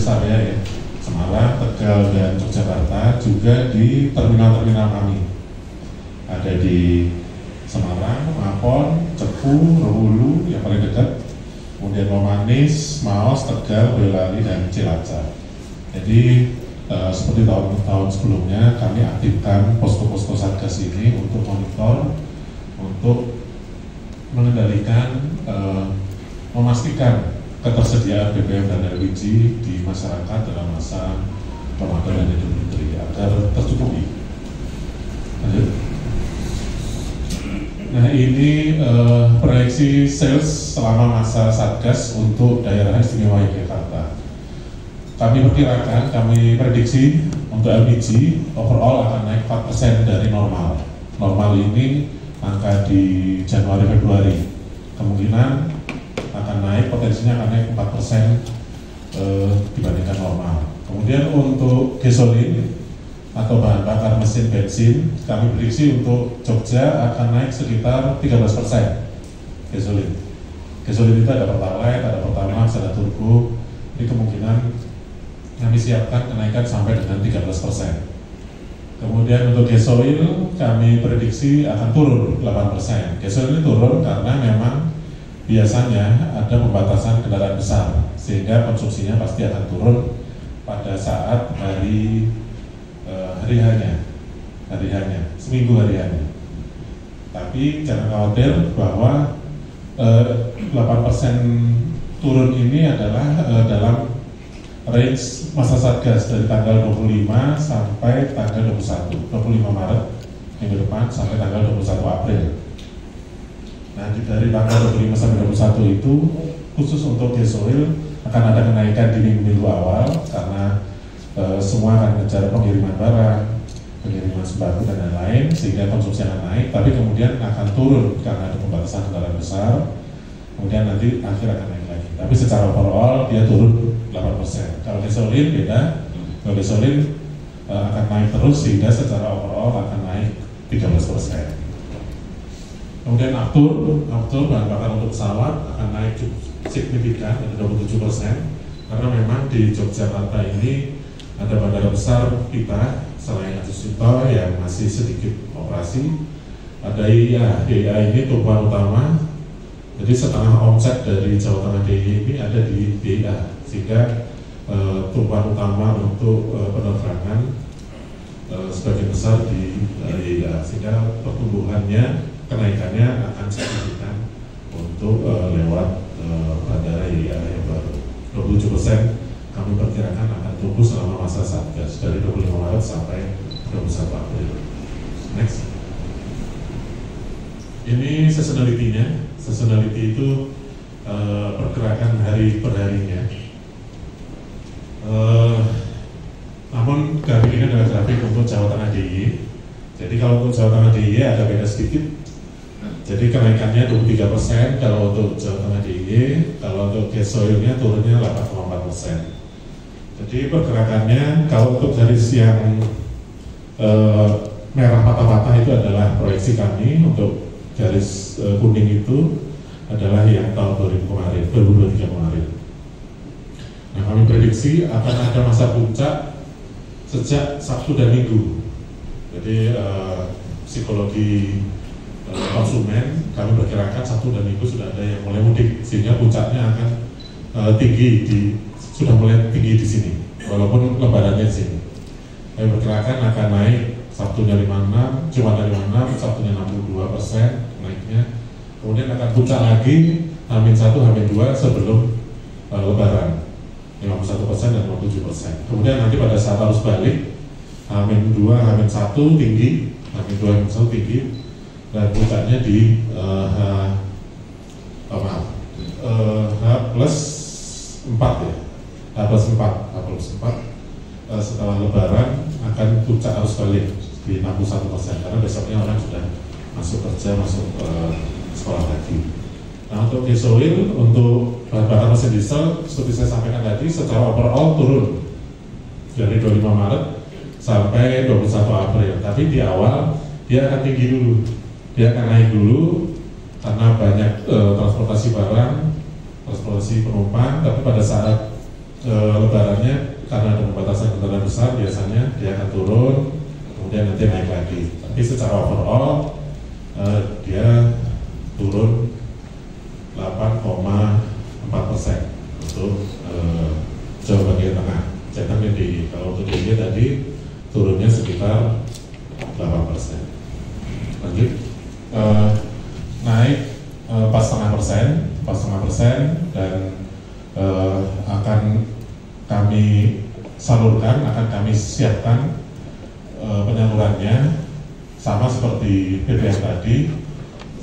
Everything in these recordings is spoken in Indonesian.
rest area ya, Semarang, Tegal, dan Yogyakarta, juga di terminal-terminal kami. Ada di Semarang, Mapon, Cepu, Rehulu yang paling dekat, kemudian Romanis, Maos, Tegal, Boyolali, dan Cilacap. Jadi seperti tahun-tahun sebelumnya, kami aktifkan posko-posko Satgas ini untuk monitor, untuk mengendalikan, memastikan ketersediaan BBM dan LPG di masyarakat dalam masa Ramadan dan Idul Fitri agar tercukupi. Lanjut. Nah, ini proyeksi sales selama masa Satgas untuk daerah istimewa Yogyakarta. Kami perkirakan, kami prediksi untuk LPG overall akan naik 4% dari normal. Normal ini angka di Januari-Februari. Kemungkinan akan naik, potensinya akan naik 4% dibandingkan normal. Kemudian untuk gasolin atau bahan bakar mesin bensin, kami prediksi untuk Jogja akan naik sekitar 13% gasolin. Gasolin itu ada Pertalite, ada Pertamax, ada Turbo. Ini kemungkinan kami siapkan kenaikan sampai dengan 13%. Kemudian untuk gasoil kami prediksi akan turun 8%. Gasoil ini turun karena memang biasanya ada pembatasan kendaraan besar, sehingga konsumsinya pasti akan turun pada saat hari hanya, seminggu hari hanya. Tapi jangan khawatir bahwa 8% turun ini adalah dalam range masa Satgas dari tanggal 25 sampai tanggal 25 Maret minggu depan sampai tanggal 21 April. Nah, dari tanggal 25 sampai 21 itu khusus untuk gasoil akan ada kenaikan di minggu awal karena semua akan mengejar pengiriman barang, pengiriman sembako dan lain-lain, sehingga konsumsi akan naik, tapi kemudian akan turun karena ada pembatasan kendaraan besar, kemudian nanti akhir akan naik lagi. Tapi secara overall dia turun 8%. Kalau gasolin beda, kalau gasolin akan naik terus sehingga secara overall akan naik 13%. Kemudian aftur bahan bakar untuk pesawat akan naik signifikan, ada 27%, karena memang di Yogyakarta ini ada bandara besar kita selain Adi Sucipto yang masih sedikit operasi, ada DIA ini tumpuan utama. Jadi setengah omset dari Jawa Tengah DIY ini ada di DIA, sehingga tumpuan utama untuk penerbangan sebagian besar di DIA, sehingga pertumbuhannya, kenaikannya akan signifikan untuk lewat bandara DIA yang baru. 27% kami perkirakan akan tumbuh selama masa Satgas dari 25 Maret sampai 21 April. Next. Ini seasonality-nya. Seasonality itu pergerakan hari per harinya. Namun grafik ini adalah grafik untuk Jawa Tengah DIY. Jadi kalau untuk Jawa Tengah DIY ada beda sedikit. Jadi kenaikannya 23% kalau untuk Jawa Tengah DIY, kalau untuk gasoilnya turunnya 8,4%. Jadi pergerakannya kalau untuk garis yang merah patah-patah itu adalah proyeksi kami, untuk garis kuning itu adalah yang tahun 2023 kemarin. Nah, kami prediksi akan ada masa puncak sejak Sabtu dan Minggu. Jadi psikologi konsumen kami perkirakan Sabtu dan Minggu sudah ada yang mulai mudik, sehingga puncaknya akan sudah mulai tinggi di sini, walaupun lebarannya di sini. Kami perkirakan akan naik Sabtunya 56, Jumatnya 56, Sabtunya 62% naiknya. Kemudian akan puncak lagi H-1, H-2 sebelum lebaran 51% dan 57%. Kemudian nanti pada saat arus balik H-2, H-1 tinggi, H-2, H-1 tinggi, dan puncaknya di H+4 ya. H+4 setelah lebaran akan puncak arus balik di 61%, karena besoknya orang sudah masuk kerja, masuk sekolah lagi. Nah, untuk gasoil, untuk bahan bakar mesin diesel, seperti saya sampaikan tadi, secara overall turun dari 25 Maret sampai 21 April. Tapi di awal dia akan tinggi dulu, dia akan naik dulu karena banyak transportasi barang, transportasi penumpang. Tapi pada saat lebarannya karena ada pembatasan kendaraan besar biasanya dia akan turun, kemudian nanti naik lagi. Tapi secara overall dia turun 8,4% untuk Jawa bagian tengah. Jangan DIY. Kalau untuk DIY tadi turunnya sekitar 8%. Lanjut, naik 4,5%, dan akan kami salurkan, akan kami siapkan penyalurannya sama seperti BBM tadi.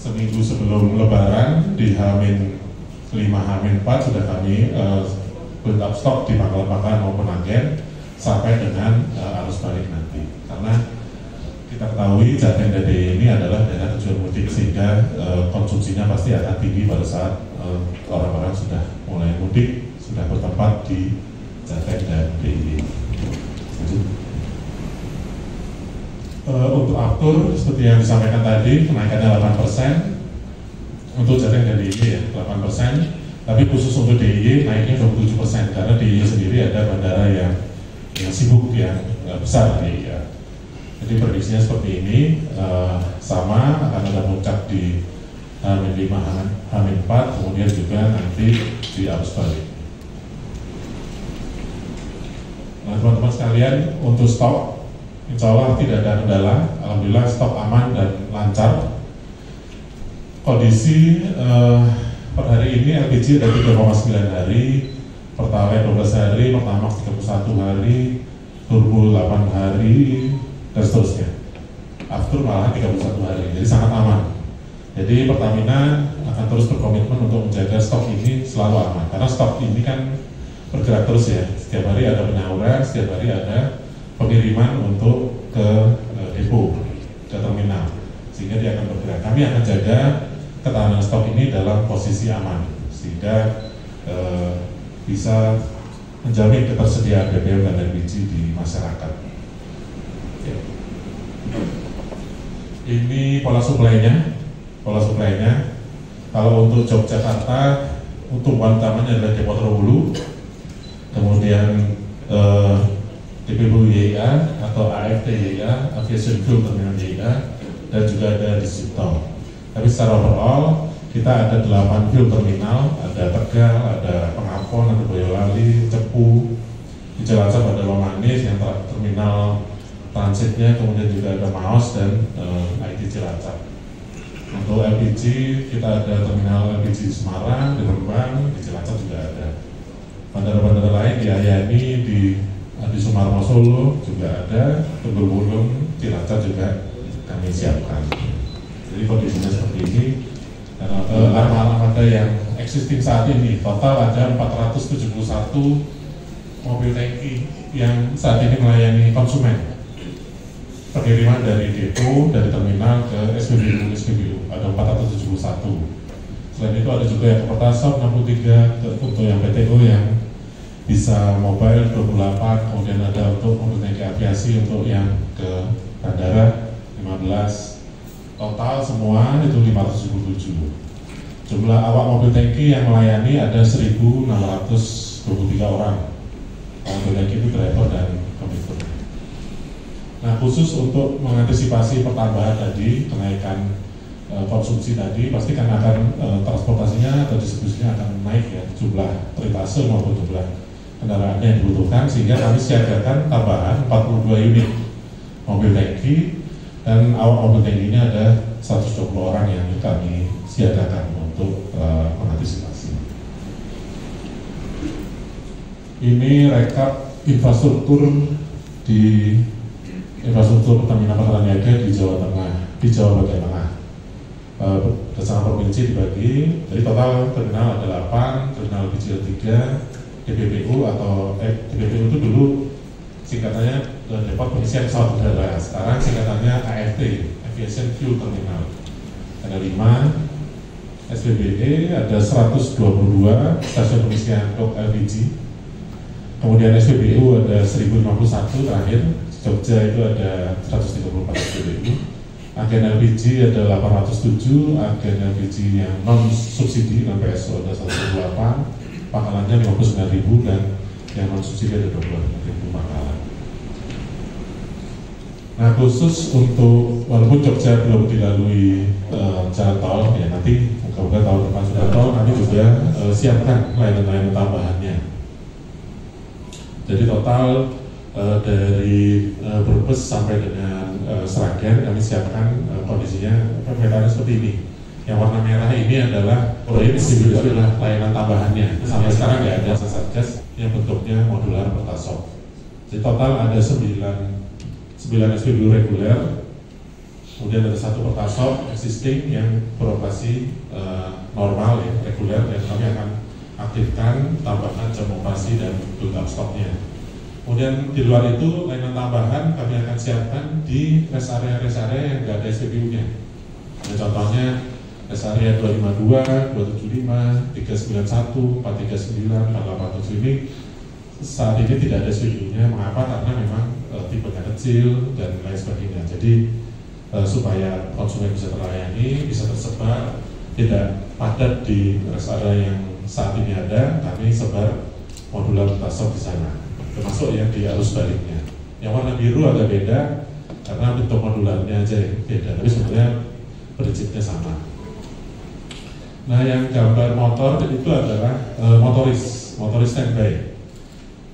Seminggu sebelum Lebaran di H-5, H-4 sudah kami build up stok di pangkalan maupun agen sampai dengan arus balik nanti. Karena kita ketahui Jateng dan DIY ini adalah daerah tujuan mudik, sehingga konsumsinya pasti akan tinggi pada saat orang-orang sudah mulai mudik, sudah bertempat di Jateng dan DIY. Untuk aftur seperti yang disampaikan tadi, kenaikannya 8%. Untuk Jateng dan DIY ya 8%. Tapi khusus untuk DIY naiknya 27%, karena DIY sendiri ada bandara yang sibuk, yang besar DIY. Jadi prediksinya seperti ini, sama akan ada puncak di H-5, H-4, kemudian juga nanti di arus balik. Nah, teman-teman sekalian, untuk stok insya Allah tidak ada kendala. Alhamdulillah stok aman dan lancar. Kondisi per hari ini LPG ada 3,9 hari, Pertalite 12 hari, Pertamax 31 hari, Turbo 8 hari, dan seterusnya. Aftur malah 31 hari, jadi sangat aman. Jadi Pertamina akan terus berkomitmen untuk menjaga stok ini selalu aman, karena stok ini kan bergerak terus ya. Setiap hari ada penyaluran, setiap hari ada pengiriman untuk ke depo, ke terminal, sehingga dia akan bergerak. Kami akan jaga ketahanan stok ini dalam posisi aman, sehingga bisa menjamin ketersediaan BBM dan LPG di masyarakat. Ini pola suplainya. Kalau untuk Yogyakarta, untuk utamanya adalah Depo Terowulu, kemudian DPBU YIA atau AFT YIA, Aviation Fuel Terminal YIA, dan juga ada di Siptol. Tapi secara overall kita ada 8 fuel terminal, ada Tegal, ada Pengapon, ada Boyolali, Cepu, di Cilacap ada Lomanis yang terminal transitnya, kemudian juga ada Maos dan IT Cilacap. Untuk LPG kita ada terminal LPG di Semarang, di Rembang, di Cilacap juga ada. Bandara-bandara lain di Ayani, di Sumarmo Solo juga ada, Tugul Wulung, Cilacap juga kami siapkan. Jadi kondisinya seperti ini. Armada yang existing saat ini total ada 471 mobil tangki yang saat ini melayani konsumen. Pengiriman dari depo, dari terminal ke SPBU ada 471. Selain itu ada juga yang ke Pertasop 63, untuk yang PTO yang bisa mobile 28, kemudian ada untuk mobil tangki aviasi untuk yang ke bandara 15. Total semua itu 577. Jumlah awak mobil tangki yang melayani ada 1.623 orang. Mobil tangki itu driver dan konditor. Nah, khusus untuk mengantisipasi pertambahan tadi, kenaikan konsumsi tadi, pasti kan akan transportasinya atau distribusinya akan naik ya, jumlah tritase maupun jumlah kendaraan yang dibutuhkan, sehingga kami siagakan tambahan 42 unit mobil tangki. Dan awak mobil tangkinya ada 120 orang yang kami siagakan untuk mengantisipasi. Ini rekap infrastruktur Pertamina Pangkalan Niaga di Jawa Tengah, di Jawa bagian tengah. Berdasarkan provinsi dibagi, jadi total terminal ada 8, terminal LPG 3, DPBU atau DPBU itu dulu singkatannya Depot Pengisian Pesawat Udara. Sekarang singkatannya AFT, Aviation Fuel Terminal. Ada 5, SPBE ada 122 stasiun pengisian LPG. Kemudian SPBU ada 1051 terakhir. Jogja itu ada 134 SPBU. Agen LPG ada 807, agen LPG yang non subsidi non PSO ada 128, pangkalannya 59.000, dan yang non subsidi ada 25.000 pangkalan. Nah, khusus untuk walaupun Jogja belum dilalui jalan tol, ya nanti moga-moga tahun depan sudah tol, nanti juga siapkan layanan-layanan tambahannya. Jadi total dari Brebes sampai dengan Sragen kami siapkan kondisinya petanya seperti ini. Yang warna merah ini adalah itu adalah layanan tambahannya. Sampai sekarang nggak ada Satgas yang bentuknya modular pertasop. Jadi total ada 9 SPBU reguler, kemudian ada 1 pertasop existing yang beroperasi normal ya, reguler, dan kami akan aktifkan tambahkan jam operasi dan build up stoknya. Kemudian di luar itu layanan tambahan kami akan siapkan di rest area yang nggak ada SPBU-nya. Nah, contohnya rest area 252, 275, 391, 439, 487 ini saat ini tidak ada SPBU-nya. Mengapa? Karena memang tipenya kecil dan lain sebagainya. Jadi supaya konsumen bisa terlayani, bisa tersebar, tidak padat di rest area yang saat ini ada, kami sebar modular pertasop di sana, termasuk yang di arus baliknya. Yang warna biru agak beda karena bentuk modularnya aja yang beda, tapi sebenarnya prinsipnya sama. Nah, yang gambar motor itu adalah motoris standby.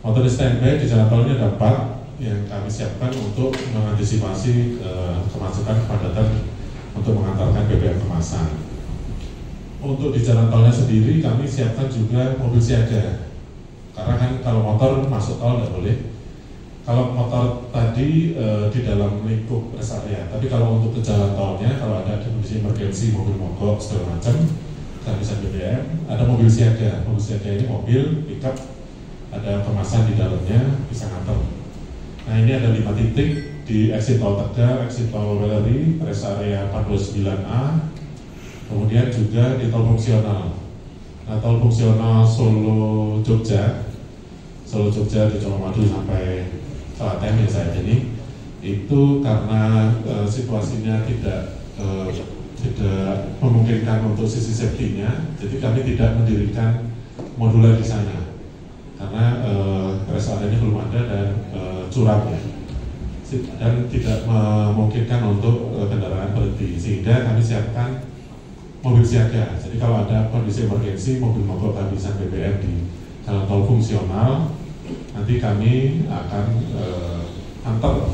Motoris standby di jalan tolnya ada 4 yang kami siapkan untuk mengantisipasi kemacetan kepadatan untuk mengantarkan BBM kemasan. Untuk di jalan tolnya sendiri kami siapkan juga mobil siaga. Karena kan kalau motor masuk tol nggak boleh. Kalau motor tadi di dalam lingkup rest area, tapi kalau untuk ke jalan tolnya, kalau ada kondisi emergensi, mobil mogok segala macam, kehabisan BBM, ada mobil siaga. Mobil siaga ini mobil pickup, ada kemasan di dalamnya, bisa nganter. Nah, ini ada 5 titik di exit tol Tegal, exit tol Weleri, rest area 429A, kemudian juga di tol fungsional. Nah, tol fungsional Solo Jogja di Colomadu sampai Klaten ya saat ini, itu karena situasinya tidak memungkinkan untuk sisi safety-nya, jadi kami tidak mendirikan modular di sana karena rest area-nya belum ada dan curam ya, dan tidak memungkinkan untuk kendaraan berhenti, sehingga kami siapkan mobil siaga. Jadi kalau ada kondisi emergensi, mobil mogok kehabisan BBM di jalan tol fungsional, nanti kami akan antar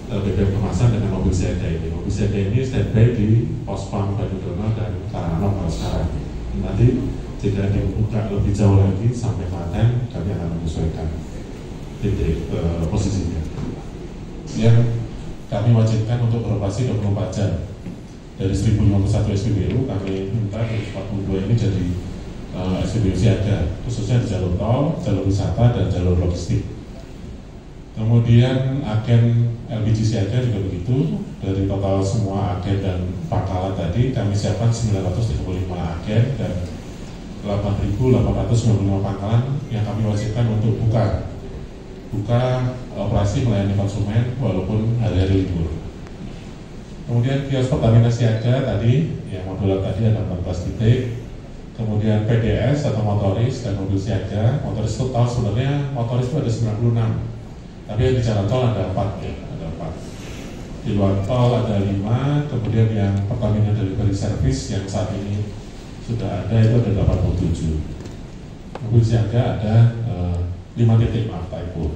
BBM kemasan dengan mobil siaga ini. Mobil siaga ini standby di pos pam Banyudono dan Karanganom kalau sekarang. Nanti jika dibuka lebih jauh lagi sampai Klaten, kami akan menyesuaikan titik posisinya. Yang kami wajibkan untuk beroperasi 24 jam. Dari 1051 SPBU kami minta 42 ini jadi SPBU siaga, khususnya di jalur tol, jalur wisata, dan jalur logistik. Kemudian agen LPG siaga juga begitu. Dari total semua agen dan pangkalan tadi kami siapkan 935 agen dan 8.895 pangkalan yang kami wajibkan untuk buka operasi melayani konsumen walaupun hari-hari libur. Kemudian kios Pertamina siaga tadi, yang modular tadi ada 14 titik. Kemudian PDS atau motoris dan mobil siaga. Motoris total sebenarnya motoris itu ada 96, tapi yang di jalan tol ada 4 ya, ada 4. Di luar tol ada 5. Kemudian yang Pertamina Delivery Service yang saat ini sudah ada itu ada 87. Mobil siaga ada 5 titik, maaf typo.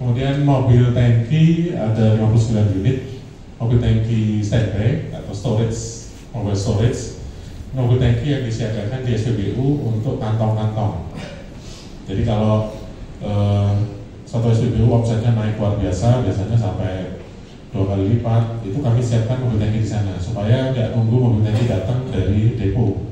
Kemudian mobil tangki ada 59 unit. Mobil tangki standby atau storage, mobile storage, mobil tangki yang disiagakan di SPBU untuk kantong-kantong. Jadi kalau satu SPBU omsetnya naik luar biasa, biasanya sampai 2 kali lipat, itu kami siapkan mobil tangki di sana supaya nggak nunggu mobil tangki datang dari depo.